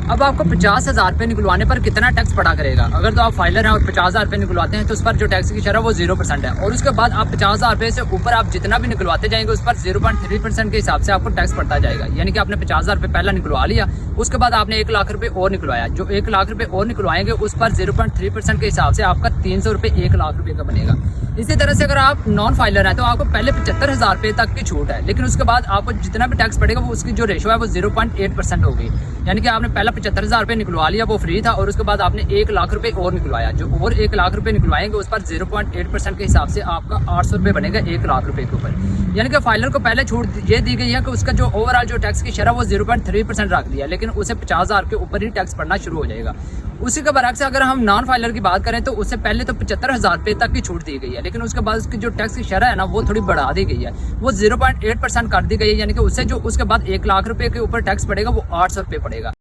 अब आपको 50,000 रुपये निकलवाने पर कितना टैक्स पड़ा करेगा। अगर तो आप फाइलर हैं और 50,000 रुपये निकलवाते हैं तो उस पर जो टैक्स की शरह वो 0% है, और उसके बाद आप 50,000 रुपये से ऊपर आप जितना भी निकलवाते जाएंगे उस पर 0.3% के हिसाब से आपको टैक्स पड़ता जाएगा। यानी कि आपने 50,000 रुपये पहला निकलवा लिया, उसके बाद आपने 1 लाख रुपये और निकलवाया, जो 1 लाख रुपये और निकलवाएंगे उस पर 0.3% के हिसाब से आपका 300 रुपये 1 लाख रुपये का बनेगा। इसी तरह से अगर आप नॉन फाइलर हैं तो आपको पहले 75,000 रुपये तक की छूट है, लेकिन उसके बाद आपको जितना भी टैक्स पड़ेगा वो उसकी जो रेशो है वो 0.8% होगी। यानी कि आपने पहला 75,000 रुपये निकलवा लिया, वो फ्री था, और उसके बाद आपने 1 लाख रुपये और निकलवाया, जो और 1 लाख रुपये निकलवाएंगे उस पर 0.8% के हिसाब से आपका 800 रुपये बनेगा 1 लाख रुपये के ऊपर। यानी कि फाइलर को पहले छूट ये दी गई है कि उसका जो ओवरऑल जो टैक्स की शरह वो 0.3% रख दिया, लेकिन उसे 50,000 के ऊपर ही टैक्स पड़ना शुरू हो जाएगा। उसी के बरक्स अगर हम नॉन फाइलर की बात करें तो उससे पहले तो 75,000 रुपये तक की छूट दी गई है, लेकिन उसके बाद उसकी जो टैक्स की शरह है ना वो थोड़ी बढ़ा दी गई है, वो 0.8% कर दी गई है। यानी कि उससे जो उसके बाद 1 लाख रुपये के ऊपर टैक्स पड़ेगा वो 800 रुपये पड़ेगा।